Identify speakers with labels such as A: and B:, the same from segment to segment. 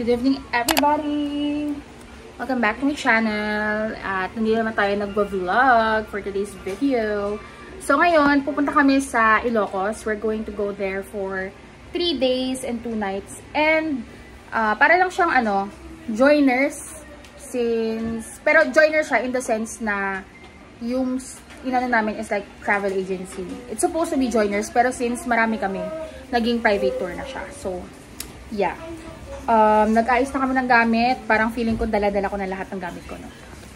A: Good evening, everybody! Welcome back to my channel. At nandito naman tayo nagbo-vlog for today's video. So ngayon, pupunta kami sa Ilocos. We're going to go there for 3 days and 2 nights. And para lang siyang joiners. Pero joiners siya in the sense na yung inano namin is like travel agency. It's supposed to be joiners, pero since marami kami, naging private tour na siya. So, yeah. Nag-ayos na kami ng gamit. Parang feeling ko dala-dala ko na lahat ng gamit ko, no?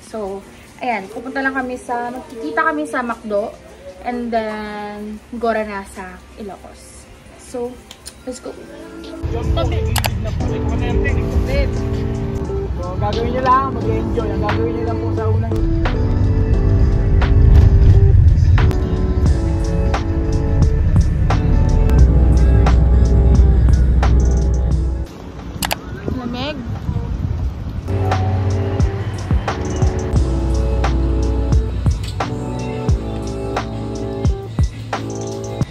A: So, ayan. Pupunta lang kami sa, magkikita kami sa McDo. And then, gora na sa Ilocos. So, let's go.
B: So, gagawin nyo lang, mag-enjoy. Ang gagawin nyo lang po sa unang
A: lamig.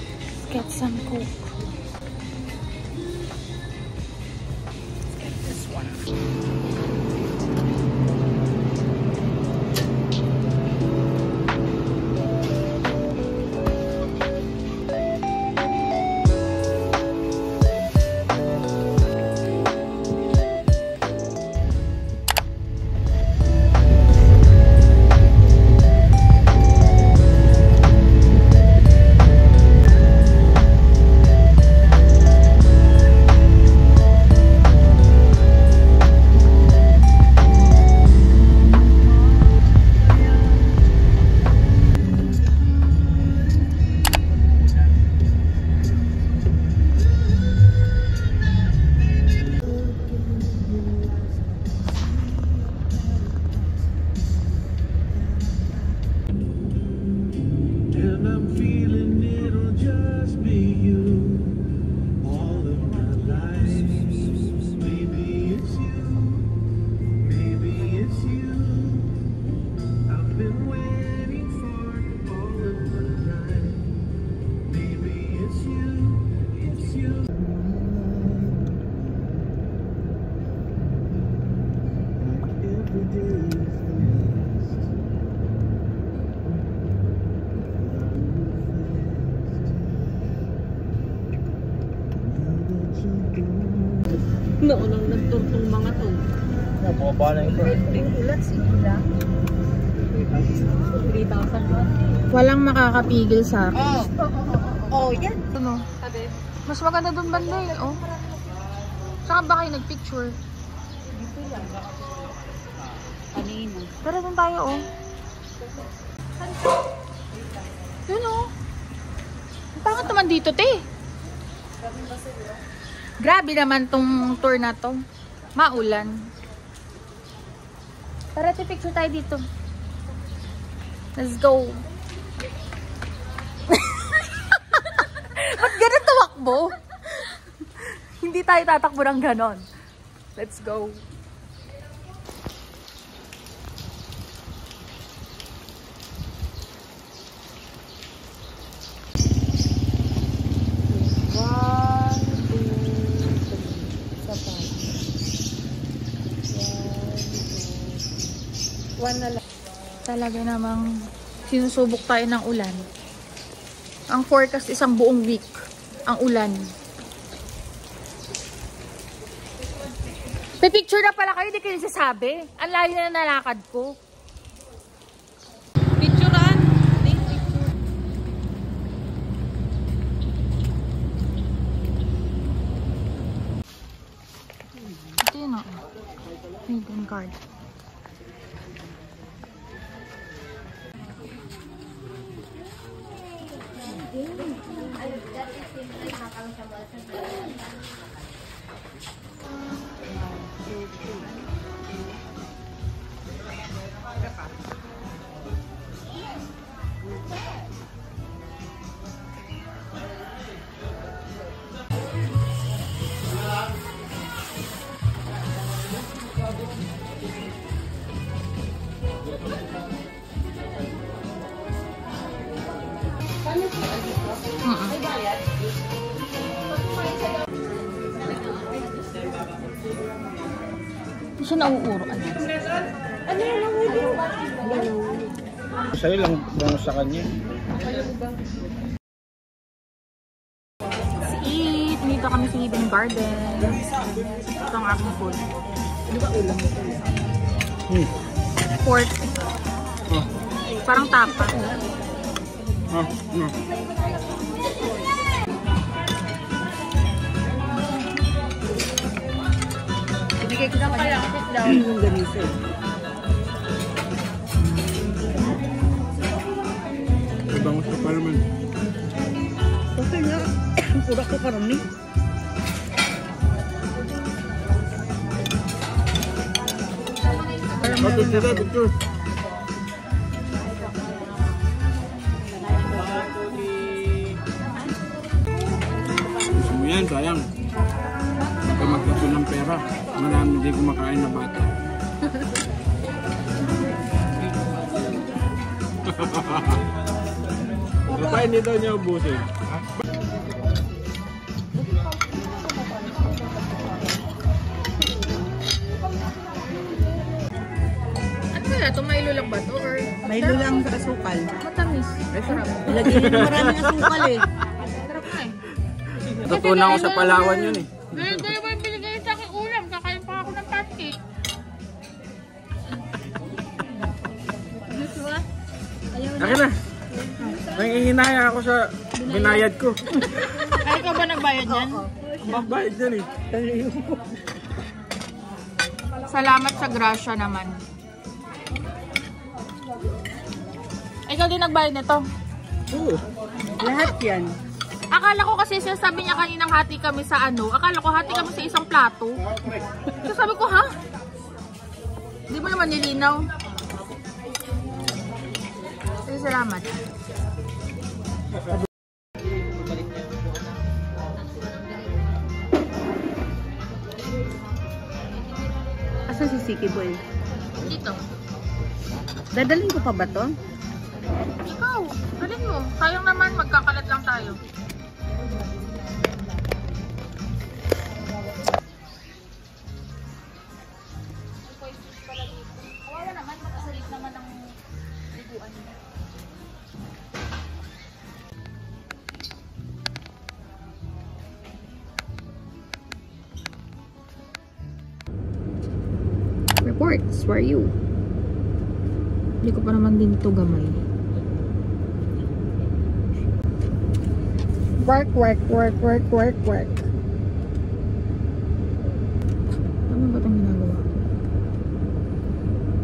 A: Let's get some Coke. Let's get this one.
C: Naunang nagturtong mga to.
B: Nababa na ito.
C: Ulat sila. 3,000.
A: Walang makakapigil sa akin.
C: Oh, yan.
A: Ano? Mas maganda doon banda eh. Oh. Saan ba kayo nagpicture?
C: Dito lang. Kanina.
A: Pero doon tayo oh. Yun oh. Ang pangat naman dito te. Grabe naman tong tour na to. Maulan. Tara te, picture tayo dito. Let's go. Ba't ganun tumakbo? Hindi tayo tatakbo ng ganon. Let's go. Talaga namang sinusubok tayo ng ulan. Ang forecast isang buong week ang ulan. Pipicture na pala kayo, di kayo nagsasabi. Ang layo na nalakad ko.
C: Picturean.
A: Ito yun o. Maiden card. siya nauuro. Ano yan?
B: Sa'yo lang bango sa kanya.
A: Eat! Dito kami sa Hidden Garden. Ito ang aking food.
C: Ano ba ulam mo?
A: Pork.
B: Oh.
A: Parang tapa.
C: Binigay ko na kaya sit down. Yung ganito eh.
B: Bango sa pa naman.
C: Okay nga. Pura ko karami.
B: Picture. Gusto mo yan, sayang. Kaya magkapon ng pera. Marami hindi kumakain na bata. Baka hindi daw niya ubusin.
A: Ano kaya? Tumaylo lang ba to? Or
C: Milo lang sa asukal.
A: matamis? Sarap.
C: Ilagay na maraming asukal eh.
A: Sarap na eh.
B: Natutunan ko sa Palawan yun eh.
A: Ngayon ko yung binigay sa aking ulam. Kakain pa ako ng pancake. Gusto ba?
B: Akin na. Nangihinaya ako sa binayad ko.
A: Ay, ikaw ba nagbayad yan?
B: Ang babayad yan eh.
A: Salamat sa grasya naman. Ikaw din nagbayad nito?
B: Oo.
C: Lahat yan.
A: Akala ko kasi sinasabi niya kaninang hati kami sa ano. Akala ko hati kami sa isang plato. So sabi ko, ha? Hindi mo naman nilinaw. Sige, salamat.
C: Asan si Siki Boy?
A: Dito.
C: Dadalhin ko pa ba to?
A: Ikaw, galing mo. Sayang naman, magkakalat lang tayo. Kawawa naman, makasalit naman ng liguan niya. Reports, where are you? Hindi ko pa naman din ito gamay. Work. Ano ba itong ginagawa ko?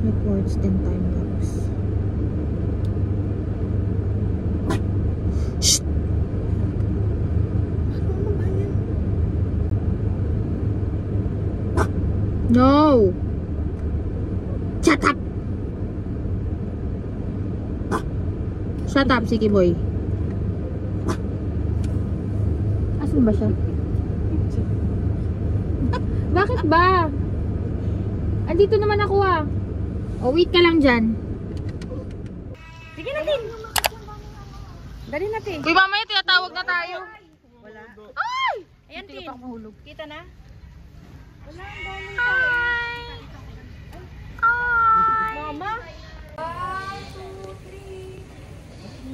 A: Reports and time lapse. Shh! No! Shut up! Shut up, Siki Boy. Asan ba siya? Bakit ba? Andito naman ako ah. Oh, wait ka lang dyan.
C: Sige natin. Dali natin.
A: Uy, mamaya tinatawag na tayo.
C: Wala.
A: Ay!
C: Ayan, Tin. Kita na? Wala, ang daming
A: Hi! Hi!
C: Mama?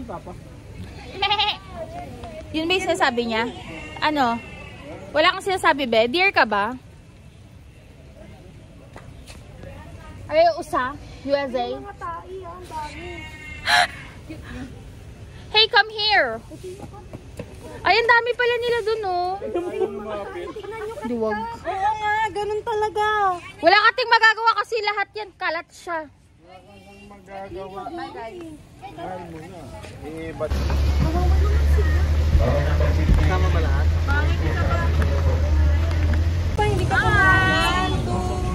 B: Papa.
A: Yun ba yung sinasabi niya? Ano? Wala kang sinasabi, be? Dear ka ba? Ay, USA? USA? Hey, come here! Ay, ang dami pala nila dun, oh. Duwag.
C: Oo nga, ganun talaga.
A: Wala kating magagawa kasi lahat yan. Kalat siya.
B: Magagawa. Mahal mo na. Eh, ba't? Tama ba lahat?
A: Hi!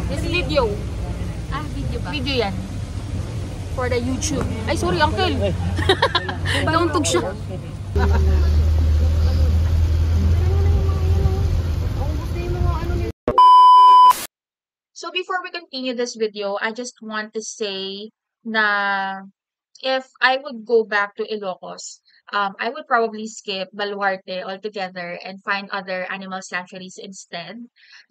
A: This video. Ah, video ba? Video yan. For the YouTube. Ay, sorry, uncle. Nauntog siya. So before we continue this video, I just want to say na if I would go back to Ilocos, I would probably skip Baluarte altogether and find other animal sanctuaries instead.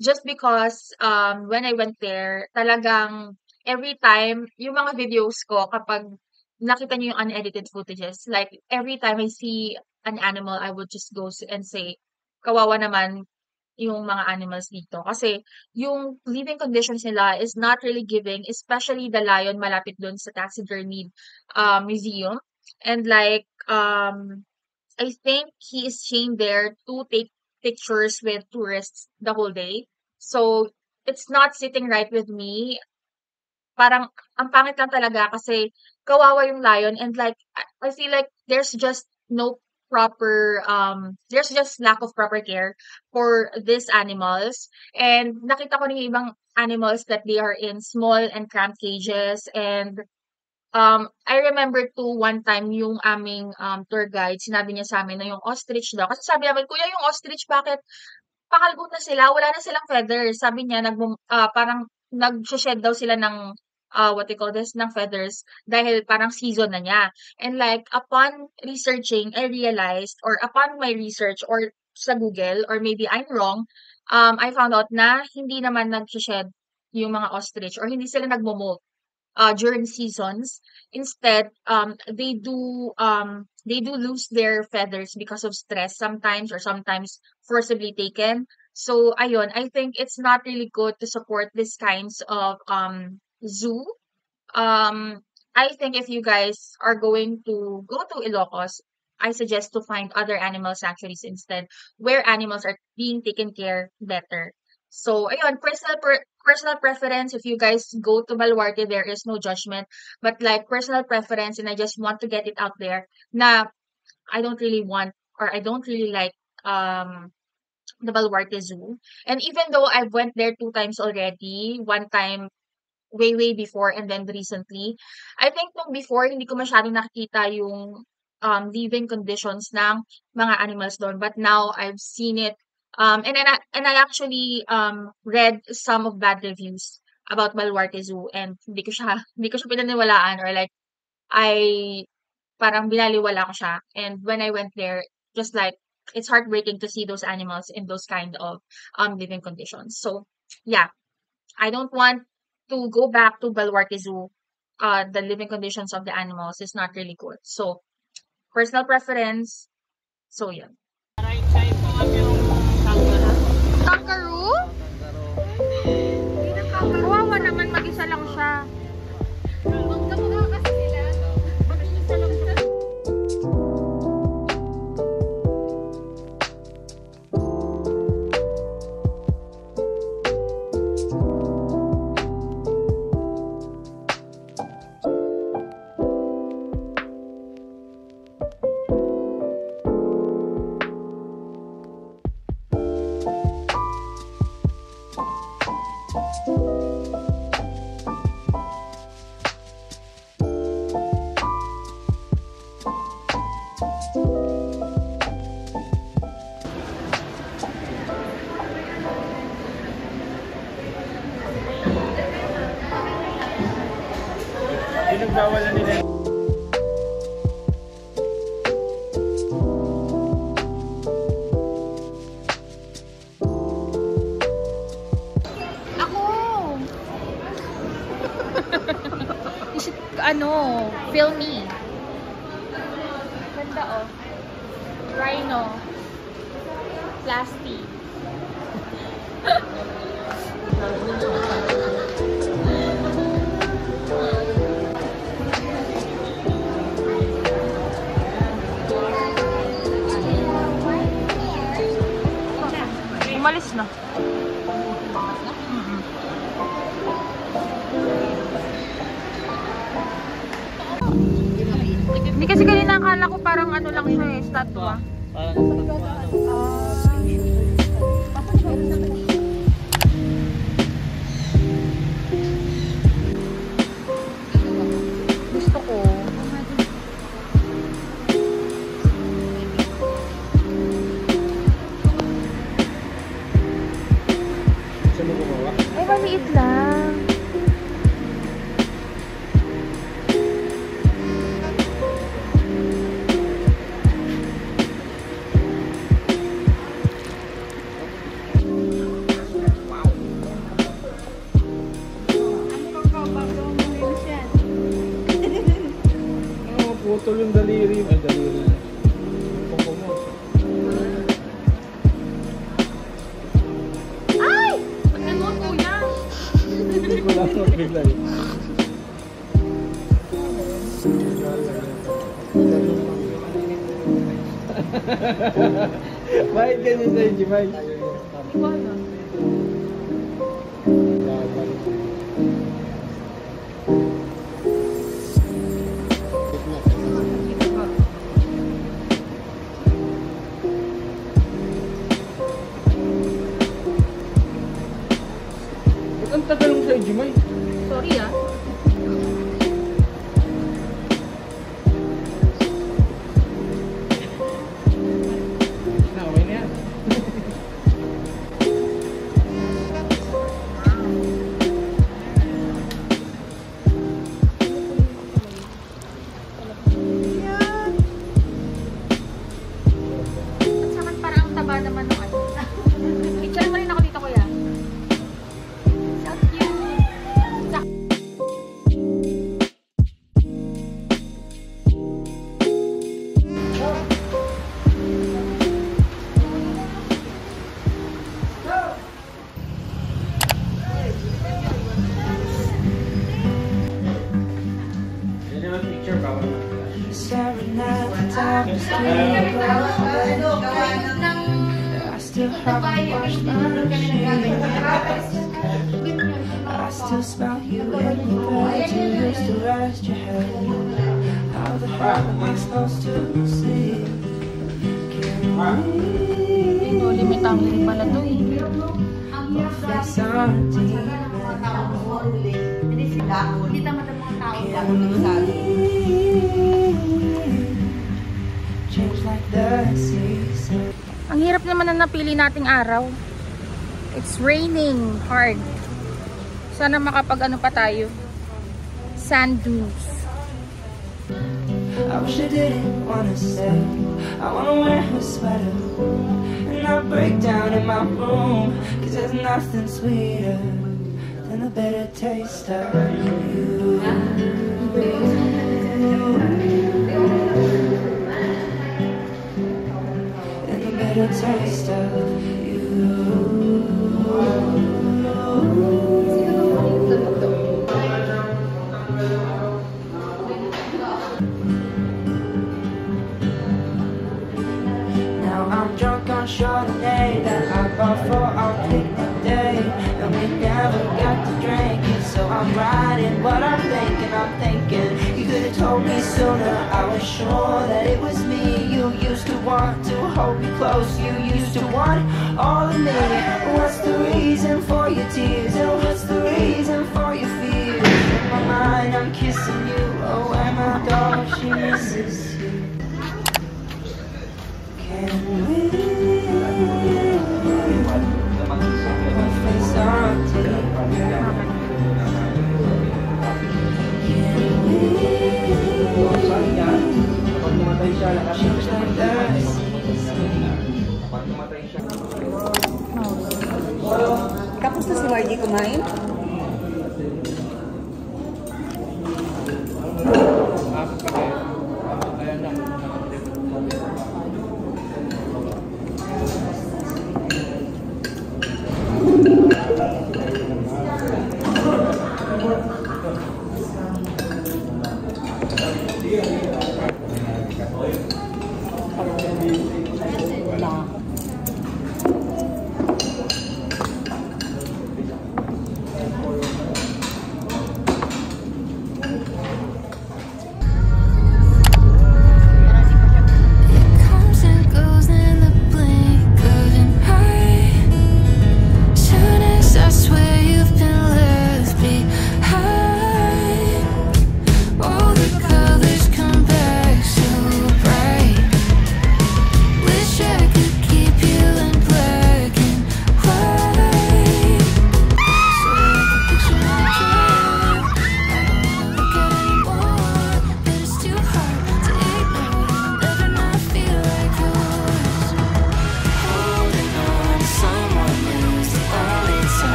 A: Just because when I went there, talagang every time, yung mga videos ko, kapag nakita niyo yung unedited footages, like every time I see an animal, I would just go and say, kawawa naman yung mga animals dito. Kasi yung living conditions nila is not really giving, especially the lion malapit dun sa taxidermy museum. And like, I think he is chained there to take pictures with tourists the whole day. So, it's not sitting right with me. Parang, ang pangit lang talaga kasi kawawa yung lion and like, I feel like there's just no proper, there's just lack of proper care for these animals. And nakita ko rin yung ibang animals that they are in small and cramped cages. And I remember too one time yung aming tour guide, sinabi niya sa amin na yung ostrich daw. Kasi sabi namin, kuya, yung ostrich, bakit pakalbo na sila, wala na silang feathers. Sabi niya, parang nag-shed daw sila ng, what they call this, ng feathers dahil parang season na niya. And like, upon researching, I realized, or upon my research, or sa Google, or maybe I'm wrong, I found out na hindi naman nag-shed yung mga ostrich, or hindi sila nagmo-molt during seasons. Instead, they do lose their feathers because of stress sometimes, or sometimes forcibly taken. So ayun, I think it's not really good to support these kinds of zoo. I think if you guys are going to go to Ilocos, I suggest to find other animal sanctuaries instead, where animals are being taken care better. So, ayun, personal preference. If you guys go to Baluarte, there is no judgment. But like personal preference, and I just want to get it out there, na I don't really want, or I don't really like the Baluarte Zoo. And even though I went there 2 times already, one time way before and then recently, I think nung before hindi ko masyadong nakikita yung living conditions ng mga animals doon. But now I've seen it. And I actually read some of bad reviews about Baluarte Zoo, and hindi ko siya pinaniwalaan, or like I parang binaliwala ko siya. And when I went there, just like it's heartbreaking to see those animals in those kind of living conditions. So yeah, I don't want to go back to Baluarte Zoo. The living conditions of the animals is not really good. So personal preference. So yeah. Kangaroo? Kawawa naman, mag-isa lang siya. Magkamukha kasi sila. Mag-isa lang siya.
B: Pinagbawalan nila.
A: Ako! You should, film me. Ganda oh. Rhino. Plastic. Umalis na. Hindi kasi kanina akala ko parang ano lang siya eh, statua. Gusto ko.
B: Saan mo gumawa?
A: Ay, maliit lang.
B: magbigay. Bakit ganyan sa'yo, Jimay?
A: Iwanan.
B: Ba't ang tagal mo sa'yo, Jimay?
A: Sorry ah.
B: Naway na yan.
A: At saka parang ang taba naman ng ano. Picture mo rin ako dito, kuya. So cute.
B: Yan naman picture ba?
D: Staring at the top, I still haven't washed my machine. I still smell you in the bed you used to rest your head. How the hell am I supposed to sleep?
A: Ito, limitang pala to eh.
D: My face on deep.
C: Hindi tama ng mga tao ba?
D: Change like the season.
A: Ang hirap naman na napili nating araw. It's raining hard. Sana makapag-ano pa tayo. Sand dunes.
D: I wish I didn't wanna stay. I wanna wear a sweater and not break down in my room. 'Cause there's nothing sweeter than the bitter taste of you. And the bitter taste of you. Now I'm drunk on Chardonnay that I bought for our picnic day, and we never got to drink it. So I'm writing what I'm thinking you could have told me sooner. I was sure that it was me. You used to want to hold me close, you used to want all of me. What's the reason for your tears, and what's the reason for your fears? In my mind I'm kissing you, oh and my dog she misses you. Can we face on deep?
B: Kapag tumatay siya,
D: Change like the season.
B: kapag tumatay siya.
C: Tapos na si YG kumain?
B: Bakit pa kayo? Ayan lang.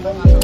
A: mga